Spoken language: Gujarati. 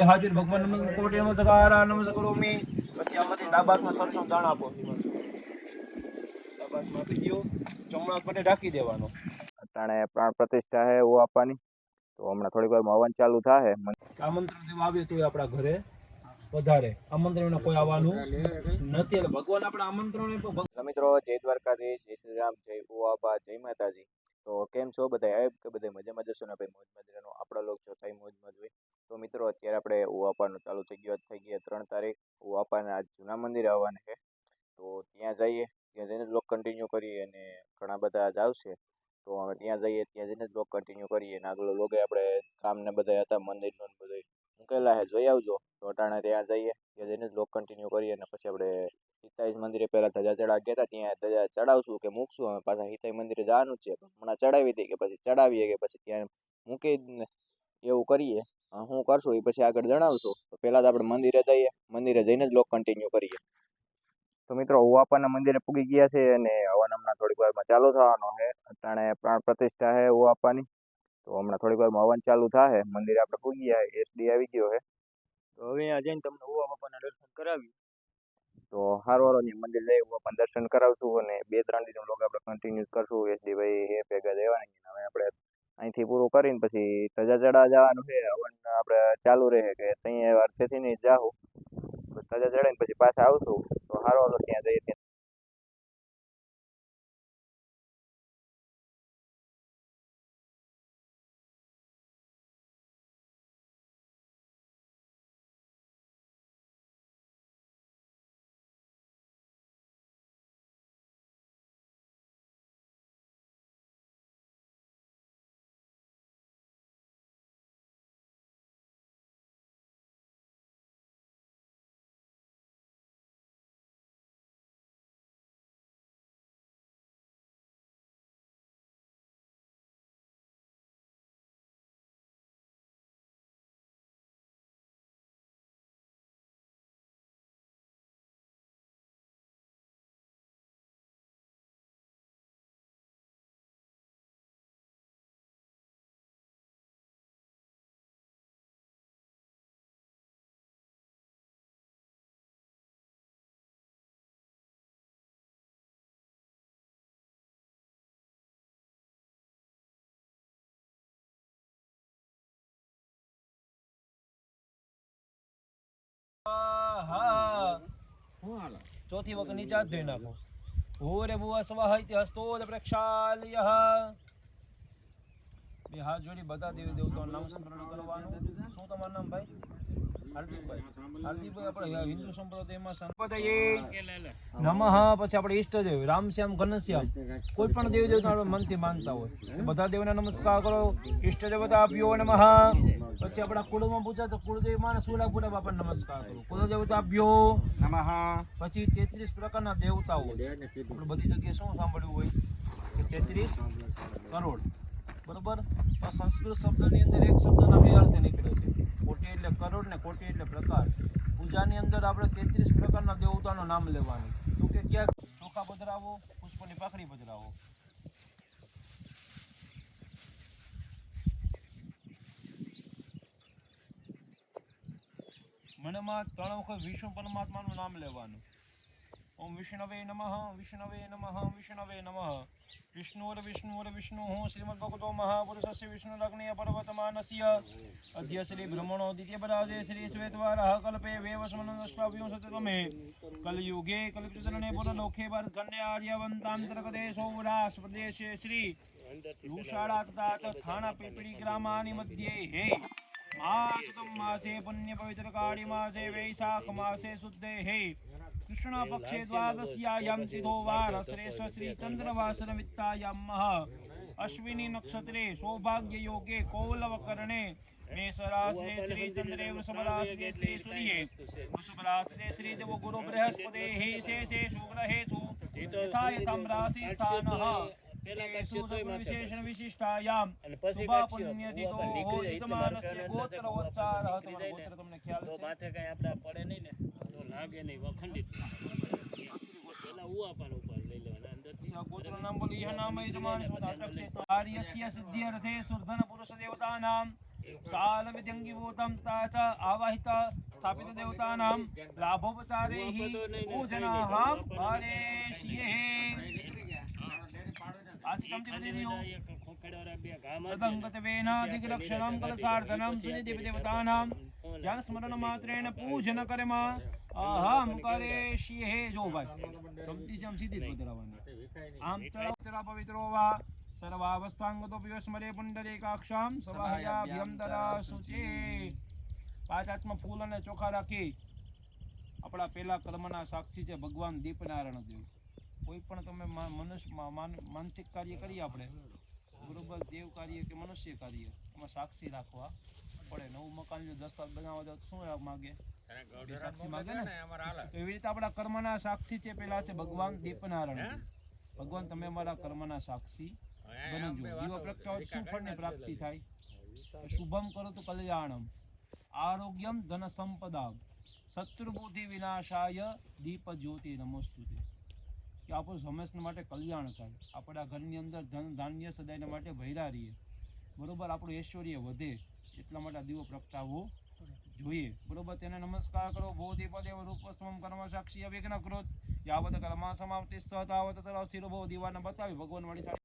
હાજર ભગવાન કોટી નમસ્કાર કરોમી પછી આમાંથી ડાબાસમાં સરસોં દાણા આપો ડાબાસમાં આપી દો ચમડા માટે ઢાંકી દેવાનો અટાણે પ્રાણ પ્રતિષ્ઠા હે वो આપવાની તો હમણાં થોડીક વારમાં હવન ચાલુ થાય આમંત્રણ દેવા આવે તો આપણા ઘરે વધારે આમંત્રણ કોઈ આવવાનું નથી એટલે ભગવાન આપણા આમંત્રણ મિત્રો જય દ્વારકાધીશ જય શ્રી રામ જય ઉઆબા જય માતાજી તો કેમ છો બધા કે બધા મજામાં જશો ને ભાઈ મોજ મજાનો આપણા લોક જો થાય મોજમાં હોય તો મિત્રો અત્યારે આપણે ઉઆપાનું ચાલુ થઈ ગયા 3 તારીખ ઉઆપાના આજ જૂના મંદિરે આવવાના છે તો ત્યાં જઈએ ત્યાં જઈને બ્લોગ કન્ટિન્યુ કરીએ અને ઘણા બધા જ આવશે તો અમે ત્યાં જઈએ ત્યાં જઈને બ્લોગ કન્ટિન્યુ કરીએ અને આગળ લોગે આપણે કામ ને બધા હતા મંદિરનું ને બધું મૂકેલા છે જોઈ આવજો તો અટાણે ત્યાં જઈએ ત્યાં જઈને બ્લોગ કન્ટિન્યુ કરીએ અને પછી આપણે હિતાઈ મંદિરે પહેલા ધજા ચડા ગયા હતા ત્યાં ધજા ચડાવશું કે મૂકશું અમે પાછા હિતાઈ મંદિરે જવાનું છે હમણાં ચડાવી દઈએ કે પછી ચડાવીએ કે પછી ત્યાં મૂકી એવું કરીએ શું કરશું એ પછી આગળ જણાવશું તો પહેલા તો આપણે મંદિરે જઈએ મંદિરે જઈને જ બ્લોગ કન્ટિન્યુ કરીએ તો મિત્રો ઉઆપાના મંદિરે પૂગી ગયા છે અને હવન હમણાં થોડીક વારમાં ચાલુ થવાનો છે અટાણે પ્રાણ પ્રતિષ્ઠા છે ઉઆપાની તો હમણાં થોડીક વારમાં હવન ચાલુ થાય મંદિરે આપણે પૂગી ગયા એસડી આવી ગયો છે તો હવે અહીંયા જઈને તમને ઉઆપાના દર્શન કરાવી તો હારવાળો મંદિર જઈ ઉઆપાના દર્શન કરાવશું અને 2-3 દિવસનો લોગ આપણે કન્ટિન્યુ કરશું એસડી ભાઈ એ ભેગા દેવાની હવે આપણે અહીંથી પૂરું કરીને પછી ધજા ચડા જવાનું છે હવન આપણે ચાલુ રહે કે ત્યાં અર્થેથી નહીં જાઉં ધજા ચડાવીને પછી પાછા આવશું તો હારવાળો ત્યાં જઈએ ચોથી વખત નીચે હાથ ધોઈ નાખો ભૂરે ભુવા સ્વાહ ઇતિ હસ્તોદ પ્રક્ષાલ્ય બે હાથ જોડી બધા દેવી દેવતાઓનું નામ સ્મરણ કરવાનું શું તમારું નામ ભાઈ હાર્દિકભાઈ આપણે હિન્દુ સંપ્રદાયમાં સંપદાયે નમઃ પછી આપણે ઈષ્ટદેવ રામશ્યામ ઘનશ્યામ કોઈ પણ દેવી દેવતા આપણે મનથી માનતા હોય બધા દેવને નમસ્કાર કરો ઈષ્ટ દેવતા આપ્યો નમઃ પછી આપણા કુળમાં પૂછા તો કુળદેવી માં સુલાપુરા બાપાને નમસ્કાર કરો કુળ દેવતા આપ્યો નમઃ પછી 33 પ્રકારના દેવતાઓ આપણે બધી જગ્યાએ શું સાંભળ્યું હોય કે 33 કરોડ બરોબર તો સંસ્કૃત શબ્દની અંદર એક શબ્દના બે અર્થ નીકળે છે કોટી એટલે કરોડ ને કોટી એટલે પ્રકાર પૂજાની અંદર આપણે 33 પ્રકારના દેવતાનું નામ લેવાનું તો કે ક્યાંક ચોખા પધરાવો પુષ્પની પાકડી પધરાવો મનમાં 3 વખત વિષ્ણુ પરમાત્માનું નામ લેવાનું ઓમ વિષ્ણવે નમઃ વિષ્ણવે નમઃ વિષ્ણવે નમઃ વિષ્ણુર વિષ્ણુ શ્રીમદ ભગવતો મહાપુરુષસ્ય વિષ્ણુરગ્નિય પર્વતમાનસ્ય અધ્ય શ્રી બ્રહ્મણો દ્વિતીય પરાજે શ્રી શ્વેતવારઃ કલ્પે વેવસ્મનસ્વાવ્યુંસતમે કલયુગે કલ્પચરણે પુરલોકે ભારતખંડે આર્યવંતાંતર્ગતે સૌરાષ્ટ્ર પ્રદેશે શ્રી રૂષાળા તથા ચ થાણા પીપળી ગ્રામાની મધ્યે હે मासकं मासे पुण्य पवित्र काली मासे वैशाख मासे शुद्धे हे कृष्ण पक्षे द्वादश्यायां तिथो वार श्रेष्ठ श्री चंद्रवासर मित्तायां अश्विनी नक्षत्रे सौभाग्य योगे कौलव करणे मेष राशि श्री चंद्रे वृषभ राशि श्री सूर्ये वृषभ राशि श्री देव गुरु बृहस्पति हे शेषे शुक्र हे सु यथा यथं राशि स्थानः विशेषण विशिष्टायाम शुभा पुण्यतिथो होतितमानस्य गोत्रोच्चारः तुम्हारा गोत्र તમને ખ્યાલ છે તો માથે કઈ આપડા પડે નહીં ને તો લાગે નહીં વખંડિત પેલા ઉઆપાન ઉપર લઈ લેવાના અંદરથી ગોત્ર નામ બોલી यह नाम यजमान स्वताटक से आर्यस्य सिद्ध्यर्थे सुर्धन पुरुष देवतानां सालविद्यङ्गिभूतं तथा च आवाहित स्थापित देवतानां लाभोपचारैः पूजनाहं करिष्ये तदङ्गतवेनाधिग्रक्षणं कलशार्चनं सुनिदेवदेवतानां ज्ञानस्मरणमात्रेण पूजन करेमा अहं करिष्ये जो भाई समझी से हम सीधी જ વધારવાની આમ તળા પવિત્રો વા સર્વાવસ્થાંગતો પિવસ્મરે પુંડરીકાક્ષામ સવાહયાભ્યમ દરાસુચે પાંચ હાથમાં ફૂલ અને ચોખા રાખી આપણા પહેલા કર્મના સાક્ષી છે ભગવાન દીપનારાયણ દેવ કોઈ પણ તમે મનુષ્ય માનસિક કાર્ય કરીએ આપણે બરોબર દેવ કાર્ય કે મનુષ્ય કાર્ય એમાં સાક્ષી રાખવા પડે નવું મકાન જો દસ્તાવેજ બનાવવા તો શું માગે સાક્ષી માગે ને એવી રીતે આપણા કર્મના સાક્ષી છે પેલા છે ભગવાન દીપનારાયણ ભગવાન તમે અમારા કર્મના સાક્ષી બનજો દીવો પ્રગટાવો શું ફળની પ્રાપ્તિ થાય શુભમ કરો તો કલ્યાણમ આરોગ્યમ ધન સંપદા શત્રુબુદ્ધિ વિનાશાય દીપ જ્યોતિ નમસ્તુતે કે આપણું સમસ્ત માટે કલ્યાણ થાય આપણા ઘરની અંદર ધન ધાન્ય સદાયના માટે ભર્યા રહીએ બરોબર આપણું ઐશ્વર્ય વધે એટલા માટે આ દીવો પ્રગટાવવો જોઈએ બરોબર તેને નમસ્કાર કરો બોધિપદેવ રૂપસ્તમમ કર્મ સાક્ષી અવિઘ્ન ક્રોધ યાવત કર્મા સમાપ્તિ સહતાવત તર અસ્થિરો ભવ દીવાને બતાવી ભગવાન વાળી